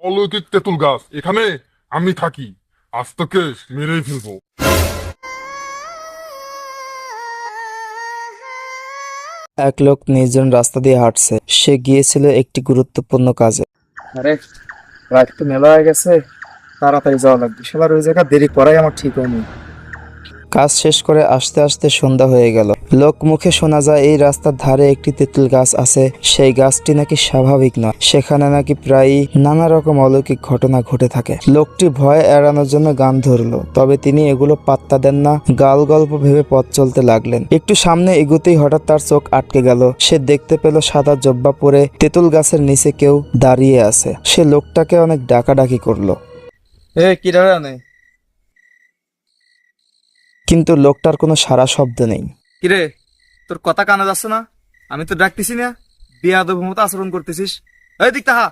অলৌকিক তেঁতুল গাছ, এখানে আমি থাকি। আজ তোকে মেরেই ফেলবো। এক লোক নির্জন রাস্তা দিয়ে হাঁটছে। সে গিয়েছিল একটি গুরুত্বপূর্ণ কাজে। আরে, রাত তো মেলা হয়ে গেছে, তাড়াতাড়ি যাওয়া লাগবে। সবার ওই জায়গা দেরি করাই আমার ঠিক হয়নি। কাজ শেষ করে আসতে আসতে সন্ধ্যা হয়ে গেল। লোক মুখে শোনা যায় এই রাস্তার ধারে একটি তেঁতুল গাছ আছে। সেই গাছটি নাকি স্বাভাবিক নয়, সেখানে নাকি প্রায়ই নানা রকম অলৌকিক ঘটনা ঘটে থাকে। লোকটি ভয় এড়ানোর জন্য গান ধরলো, তবে তিনি এগুলো পাত্তা দেন না, গাল গল্প ভেবে পথ চলতে লাগলেন। একটু সামনে এগুতেই হঠাৎ তার চোখ আটকে গেল। সে দেখতে পেল সাদা জব্বা পরে তেঁতুল গাছের নিচে কেউ দাঁড়িয়ে আছে। সে লোকটাকে অনেক ডাকাডাকি করলো, কি রে? কিন্তু লোকটার কোনো সাড়া শব্দ নেই। কিরে, তোর কথা কানে যাচ্ছে না? আমি তো ডাকতেছি না, বেয়াদব মতো আচরণ করতেছিস। এই দিক তাহা।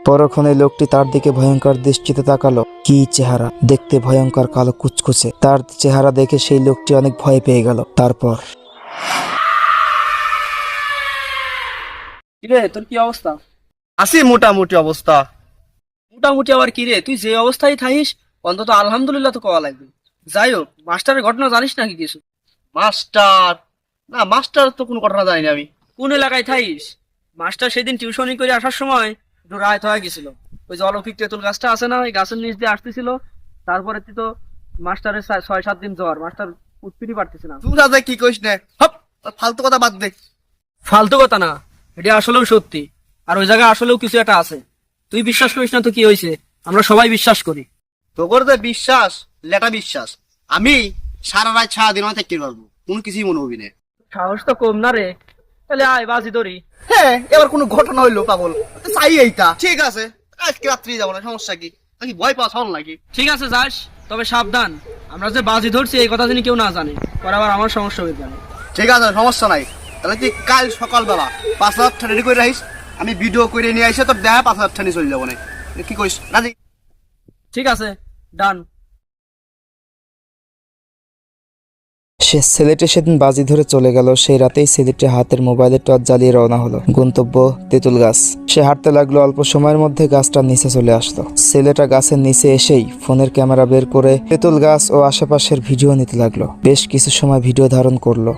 পরক্ষণে লোকটি তার দিকে ভয়ঙ্কর দৃষ্টিতে তাকালো। কি চেহারা! দেখতে ভয়ঙ্কর কালো কুচকুচে। তার চেহারা দেখে সেই লোকটি অনেক ভয় পেয়ে গেল। তারপর কিরে, তোর কি অবস্থা? আসি মোটামুটি অবস্থা। মোটামুটি আবার কি রে? তুই যে অবস্থায় থাকিস, অন্তত আলহামদুলিল্লাহ তো কওয়া লাগবে। যাই হোক, মাস্টারের ঘটনা জানিস নাকি কিছু? মাস্টার? না, মাস্টার তো কোনো ঘটনা জানি না আমি। কোন এলাকায় থাকিস? মাস্টার সেদিন টিউশনি করে আসার সময় একটু রাত হয়ে গেছিল। ওই যে অলৌকিক তেঁতুল গাছটা আছে না, ওই গাছের নিচ দিয়ে আসতেছিল। তারপরে তুই তো মাস্টারের 6-7 দিন জ্বর, মাস্টার উঠতেই পারতেছে না। তুই রাজা কি কইস না, হপ, ফালতু কথা বাদ দে। ফালতু কথা না, এটা আসলেও সত্যি। আর ওই জায়গায় আসলেও কিছু একটা আছে। তুই বিশ্বাস করিস না তো কি হয়েছে? আমরা সবাই বিশ্বাস করি। তোর যে বিশ্বাস, লেটা বিশ্বাস। আমি সারা রাত সারাদিন আমি থাকতে পারবো, কোনো কিছুই মনে হবি না। সাহস তো কম না রে। তাহলে আয় বাজি ধরি। হ্যাঁ, এবার কোনো ঘটনা হইলো পাগল, চাই এইটা। ঠিক আছে, আজকে রাত্রি যাবো না, সমস্যা কি? নাকি ভয় পাওয়া ছল নাকি? ঠিক আছে, যাস, তবে সাবধান। আমরা যে বাজি ধরছি এই কথা যিনি কেউ না জানে, পরে আবার আমার সমস্যা হয়ে যাবে। ঠিক আছে, সমস্যা নাই। তাহলে তুই কাল সকালবেলা 5,000 রেডি করে রাখিস। আমি ভিডিও করে নিয়ে আসে তোর দেখা 5,000 নিয়ে চলে যাবো না। কি করিস, রাজি? ঠিক আছে, ডান। সে ছেলেটি সেদিন বাজি ধরে চলে গেল। সেই রাতেই ছেলেটি হাতের মোবাইলের টর্চ জ্বালিয়ে রওনা হলো। গন্তব্য তেঁতুল গাছ। সে হাঁটতে লাগলো। অল্প সময়ের মধ্যে গাছটার নিচে চলে আসলো। ছেলেটা গাছের নিচে এসেই ফোনের ক্যামেরা বের করে তেঁতুল গাছ ও আশেপাশের ভিডিও নিতে লাগলো। বেশ কিছু সময় ভিডিও ধারণ করলো।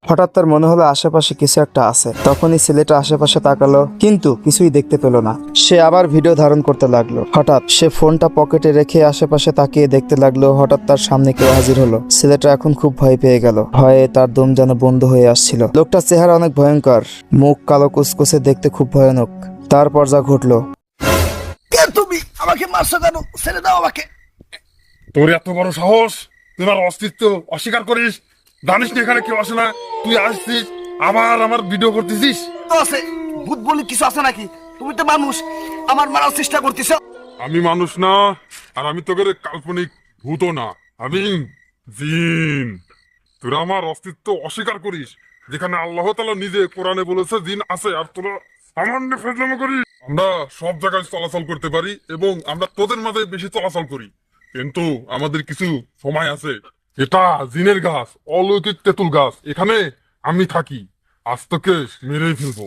হঠাৎ তার মনে হলো আশেপাশে কিছু একটা আছে। তখনই ছেলেটা আশেপাশে তাকালো, কিন্তু কিছুই দেখতে পেল না। সে আবার ভিডিও ধারণ করতে লাগলো। হঠাৎ সে ফোনটা পকেটে রেখে আশেপাশে তাকিয়ে দেখতে লাগলো। হঠাৎ তার সামনে কেউ হাজির হলো। ছেলেটা এখন খুব ভয় পেয়ে গেল। ভয়ে তার দম যেন বন্ধ হয়ে আসছিল। লোকটার চেহারা অনেক ভয়ঙ্কর, মুখ কালো কুচকুচে, দেখতে খুব ভয়ানক। তারপর যা ঘটলো। তুমি আমাকে মারছো কেন? ছেড়ে দাও আমাকে। তোর এত বড় সাহস, তোমার অস্তিত্ব অস্বীকার করিস? জানিস না এখানে কেউ আসে না? তুই আসছিস, আবার আমার ভিডিও করতেছিস। তো আছে, ভূত বলে কিছু আছে নাকি? তুমি তো মানুষ, আমার মারার চেষ্টা করতেছ। আমি মানুষ না, আর আমি তোকে কাল্পনিক ভূতও না, আমি জিন। তোরা আমার অস্তিত্ব অস্বীকার করিস, যেখানে আল্লাহ তাআলা নিজে কোরআনে বলেছে জিন আছে, আর তোরা আমার নিয়ে ফাজলামো করিস। আমরা সব জায়গায় চলাচল করতে পারি এবং আমরা তোদের মাঝে বেশি চলাচল করি, কিন্তু আমাদের কিছু সময় আছে। এটা জিনের গাছ, অলৌকিক তেঁতুল গাছ, এখানে আমি থাকি। আজ তোকে মেরেই ফেলবো।